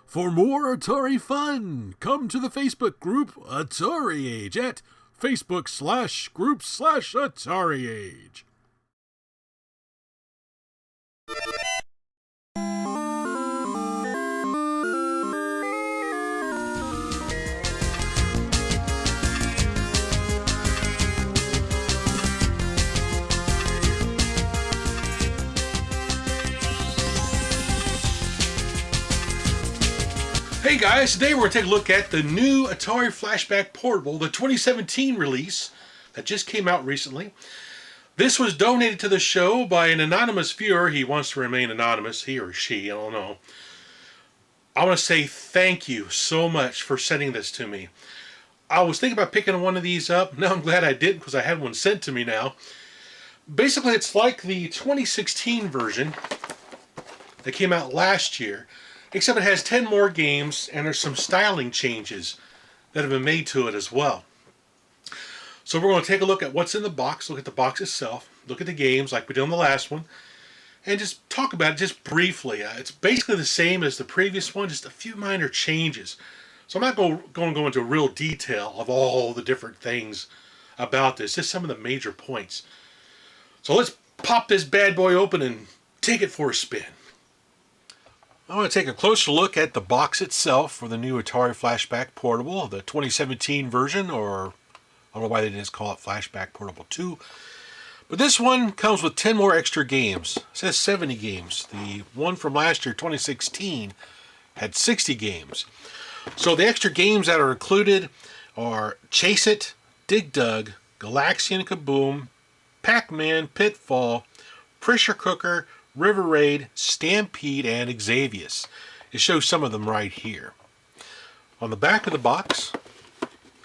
For more Atari fun, come to the Facebook group AtariAge at Facebook/group/AtariAge. Hey guys, today we're going to take a look at the new Atari Flashback Portable, the 2017 release that just came out recently. This was donated to the show by an anonymous viewer. He wants to remain anonymous, he or she, I don't know. I want to say thank you so much for sending this to me. I was thinking about picking one of these up. Now I'm glad I didn't because I had one sent to me now. Basically, it's like the 2016 version that came out last year. Except it has 10 more games, and there's some styling changes that have been made to it as well. So we're going to take a look at what's in the box, look at the box itself, look at the games like we did on the last one, and just talk about it just briefly. It's basically the same as the previous one, just a few minor changes. So I'm not going to go into real detail of all the different things about this, just some of the major points. So let's pop this bad boy open and take it for a spin. I want to take a closer look at the box itself for the new Atari Flashback Portable, the 2017 version, or I don't know why they didn't call it Flashback Portable 2. But this one comes with 10 more extra games. It says 70 games. The one from last year, 2016, had 60 games. So the extra games that are included are Chase It, Dig Dug, Galaxian, Kaboom, Pac-Man, Pitfall, Pressure Cooker, River Raid, Stampede, and Xavius. It shows some of them right here. On the back of the box,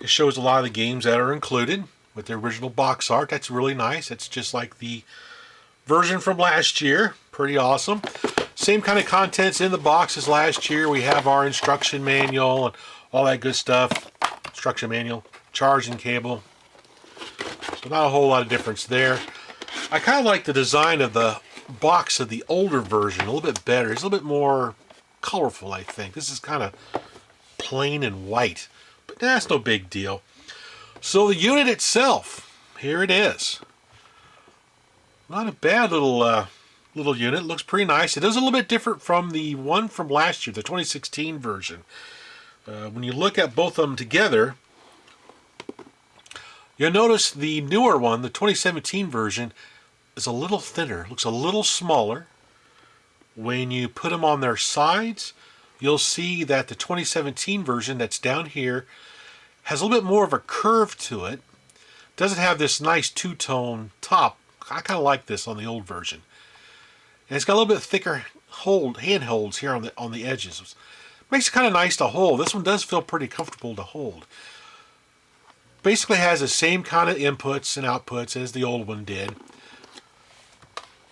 it shows a lot of the games that are included with the original box art. That's really nice. It's just like the version from last year. Pretty awesome. Same kind of contents in the box as last year. We have our instruction manual and all that good stuff. Instruction manual, charging cable. So not a whole lot of difference there. I kind of like the design of the box of the older version a little bit better. It's a little bit more colorful, I think. This is kind of plain and white, but that's no big deal. So the unit itself, here it is. Not a bad little unit. Looks pretty nice. It is a little bit different from the one from last year, the 2016 version. When you look at both of them together, you'll notice the newer one, the 2017 version, is a little thinner, looks a little smaller. When you put them on their sides, you'll see that the 2017 version that's down here has a little bit more of a curve to it. Doesn't have this nice two-tone top. I kind of like this on the old version. And it's got a little bit thicker handholds here on the edges. Makes it kind of nice to hold. This one does feel pretty comfortable to hold. Basically has the same kind of inputs and outputs as the old one did.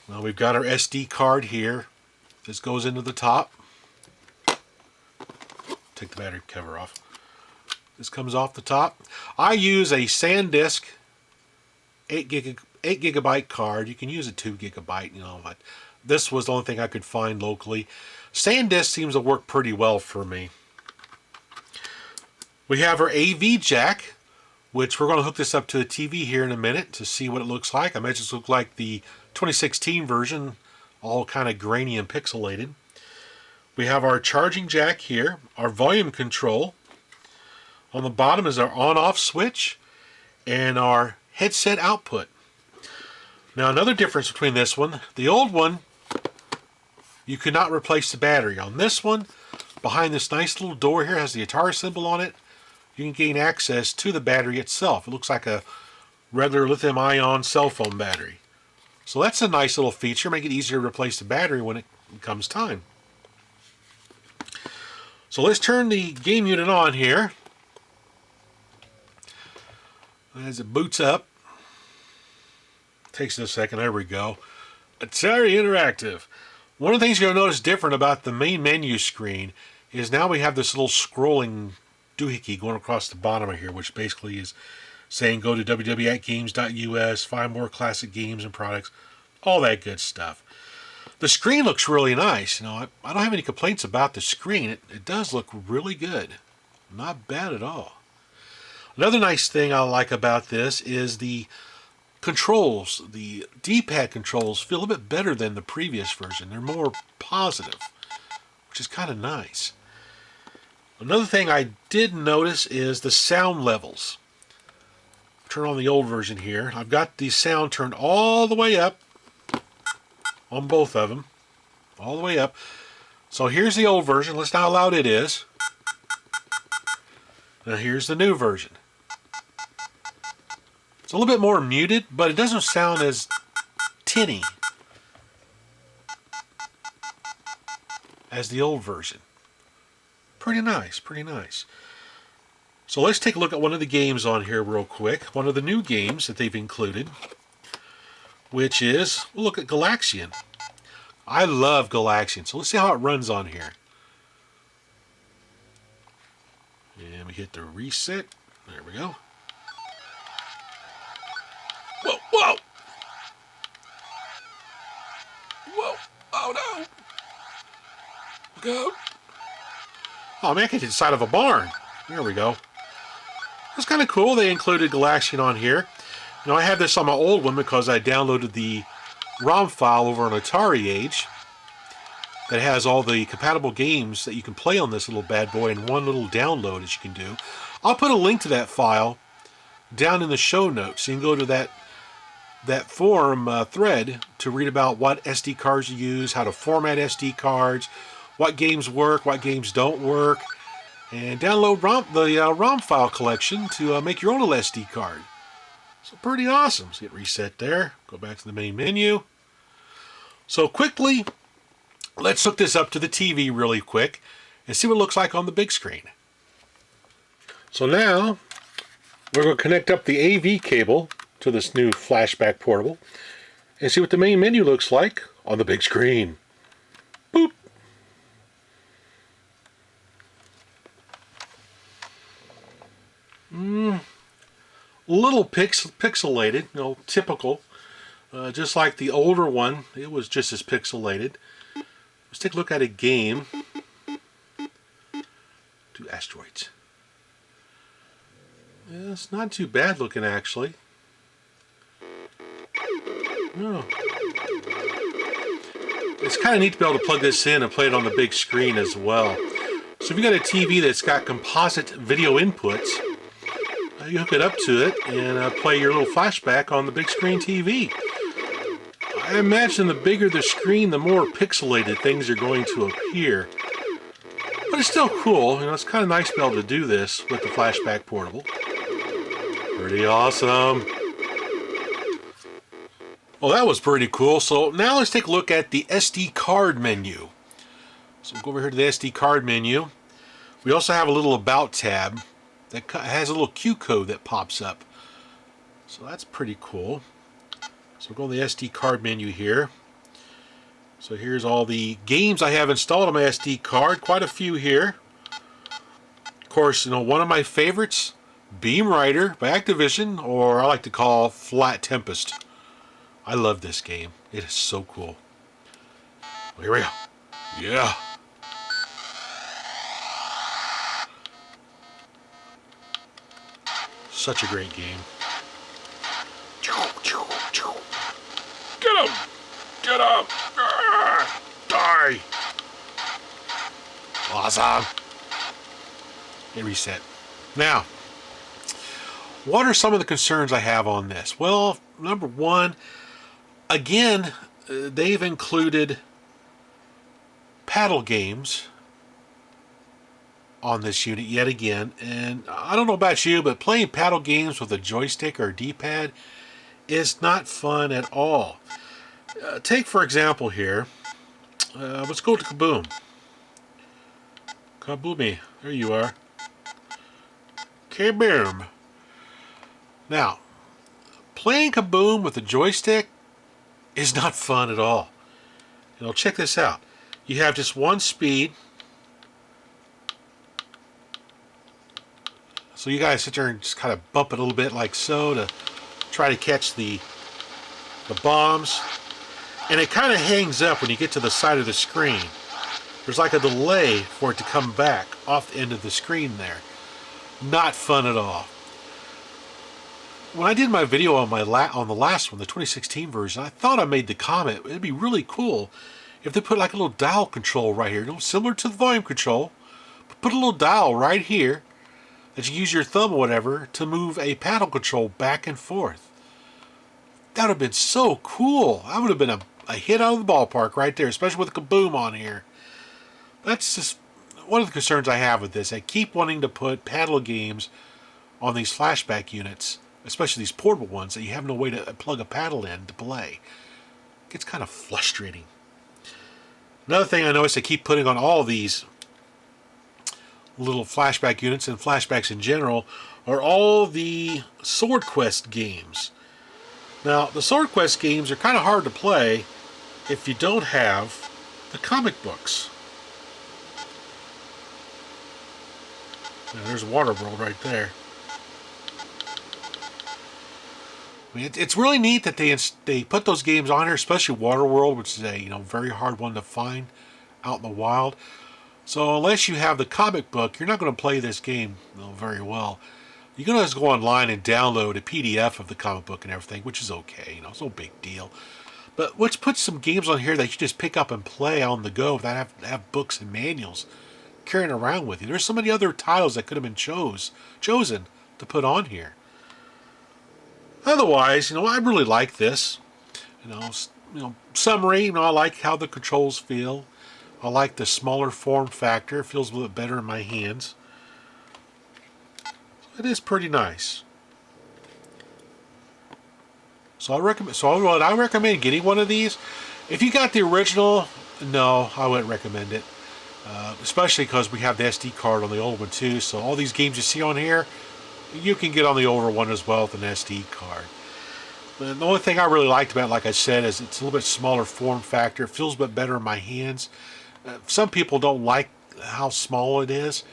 Well, we've got our SD card here. This goes into the top. Take the battery cover off. This comes off the top. I use a SanDisk 8 gigabyte card. You can use a 2 gigabyte, but this was the only thing I could find locally. SanDisk seems to work pretty well for me. We have our AV jack, which we're going to hook this up to the TV here in a minute to see what it looks like. I imagine it looks like the 2016 version, all kind of grainy and pixelated. We have our charging jack here, our volume control. On the bottom is our on-off switch and our headset output. Now another difference between this one, the old one, you could not replace the battery. On this one, behind this nice little door here, has the Atari symbol on it. You can gain access to the battery itself. It looks like a regular lithium-ion cell phone battery. So that's a nice little feature, make it easier to replace the battery when it comes time. So let's turn the game unit on here. As it boots up, takes a second, there we go. Atari Interactive. One of the things you'll notice different about the main menu screen is now we have this little scrolling doohickey going across the bottom of here, which basically is saying go to www.games.us, find more classic games and products, all that good stuff. The screen looks really nice. I don't have any complaints about the screen. It does look really good. Not bad at all. Another nice thing I like about this is the controls. The D-pad controls feel a bit better than the previous version. They're more positive, which is kind of nice. Another thing I did notice is the sound levels. Turn on the old version here. I've got the sound turned all the way up on both of them. All the way up. So here's the old version. Let's see how loud it is. Now here's the new version. It's a little bit more muted, but it doesn't sound as tinny as the old version. Pretty nice, pretty nice. So let's take a look at one of the games on here real quick. One of the new games that they've included, which is, we'll look at Galaxian. I love Galaxian, so let's see how it runs on here. And we hit the reset. There we go. Whoa, whoa! Whoa, oh no! Go! Oh man, I can hit the side of a barn. There we go. That's kind of cool. They included Galaxian on here. I have this on my old one because I downloaded the ROM file over on AtariAge that has all the compatible games that you can play on this little bad boy in one little download that you can do. I'll put a link to that file down in the show notes. You can go to that forum thread to read about what SD cards you use, how to format SD cards, what games work, what games don't work, and download the ROM file collection to make your own little SD card. So pretty awesome. So hit reset there. Go back to the main menu. So quickly, let's hook this up to the TV really quick and see what it looks like on the big screen. So now, we're going to connect up the AV cable to this new Flashback Portable and see what the main menu looks like on the big screen. Boop! Little pixelated, typical. Just like the older one, it was just as pixelated. Let's take a look at a game. Do asteroids. Yeah, it's not too bad looking actually. No. It's kind of neat to be able to plug this in and play it on the big screen as well. So if you've got a TV that's got composite video inputs, you hook it up to it and play your little flashback on the big screen TV. I imagine the bigger the screen, the more pixelated things are going to appear. But it's still cool. It's kind of nice to be able to do this with the Flashback Portable. Pretty awesome. Well, that was pretty cool. So now let's take a look at the SD card menu. So we'll go over here to the SD card menu. We also have a little About tab that has a little Q code that pops up. So that's pretty cool. So we'll go to the SD card menu here. So here's all the games I have installed on my SD card. Quite a few here. Of course, one of my favorites, Beam Rider by Activision, or I like to call Flat Tempest. I love this game. It is so cool. Well, here we go. Yeah. Such a great game. Get him! Get him! Die! Awesome! Hit reset. Now, what are some of the concerns I have on this? Well, number one, again, they've included paddle games on this unit yet again, and I don't know about you, but playing paddle games with a joystick or D-pad is not fun at all. Take for example here, let's go to Kaboom. Kaboomy, there you are. Kaboom. Now, playing Kaboom with a joystick is not fun at all. Check this out. You have just one speed. So you guys sit there and just kind of bump it a little bit like so to try to catch the bombs. And it kind of hangs up when you get to the side of the screen. There's like a delay for it to come back off the end of the screen there. Not fun at all. When I did my video on the last one, the 2016 version, I thought I made the comment, it'd be really cool if they put like a little dial control right here, similar to the volume control, but put a little dial right here that you use your thumb or whatever to move a paddle control back and forth. That would have been so cool. That would have been a hit out of the ballpark right there, especially with Kaboom on here. That's just one of the concerns I have with this. I keep wanting to put paddle games on these flashback units, especially these portable ones, that you have no way to plug a paddle in to play. It gets kind of frustrating. Another thing I noticed I keep putting on all of these little flashback units and flashbacks in general are all the Sword Quest games. Now, the Sword Quest games are kind of hard to play if you don't have the comic books. Now, there's Waterworld right there. I mean, it's really neat that they put those games on here, especially Waterworld, which is a very hard one to find out in the wild. So unless you have the comic book, you're not going to play this game very well. You're going to just go online and download a PDF of the comic book and everything, which is okay. It's no big deal. But let's put some games on here that you just pick up and play on the go without have books and manuals carrying around with you. There's so many other titles that could have been chosen to put on here. Otherwise, I really like this. Summary, I like how the controls feel. I like the smaller form factor. It feels a little bit better in my hands. It is pretty nice. So I recommend getting one of these. If you got the original, no, I wouldn't recommend it. Especially because we have the SD card on the old one too. So all these games you see on here, you can get on the older one as well with an SD card. But the only thing I really liked about it, like I said, is it's a little bit smaller form factor. It feels a bit better in my hands. Some people don't like how small it is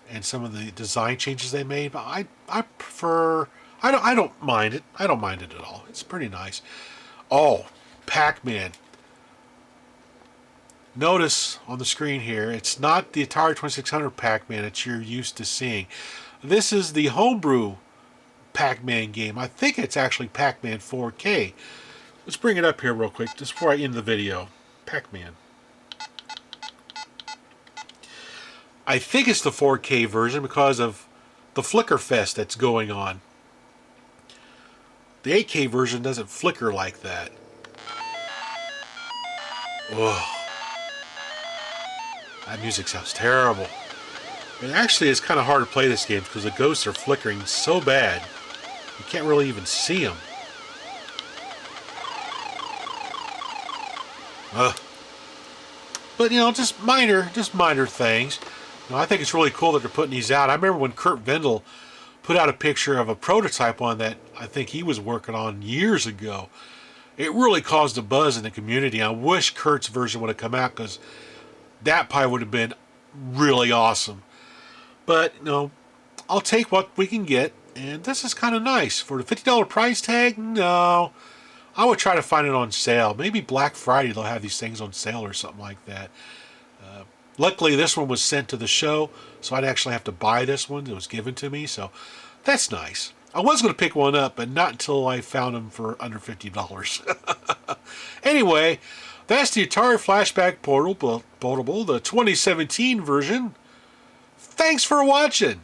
and some of the design changes they made, but I prefer. I don't mind it. I don't mind it at all. It's pretty nice. Oh, Pac-Man. Notice on the screen here, it's not the Atari 2600 Pac-Man that you're used to seeing. This is the homebrew Pac-Man game. I think it's actually Pac-Man 4K. Let's bring it up here real quick just before I end the video. Pac-Man. I think it's the 4K version because of the flicker fest that's going on. The 8K version doesn't flicker like that. Ugh. That music sounds terrible. And actually, it's kind of hard to play this game because the ghosts are flickering so bad. You can't really even see them. But, just minor things. I think it's really cool that they're putting these out. I remember when Kurt Vendel put out a picture of a prototype one that I think he was working on years ago. It really caused a buzz in the community. I wish Kurt's version would have come out because that probably would have been really awesome. But, I'll take what we can get, and this is kind of nice. For the $50 price tag, no. I would try to find it on sale. Maybe Black Friday they'll have these things on sale or something like that. Luckily, this one was sent to the show, so I'd actually have to buy this one. It was given to me, so that's nice. I was going to pick one up, but not until I found them for under $50. Anyway, that's the Atari Flashback Portable, the 2017 version. Thanks for watching.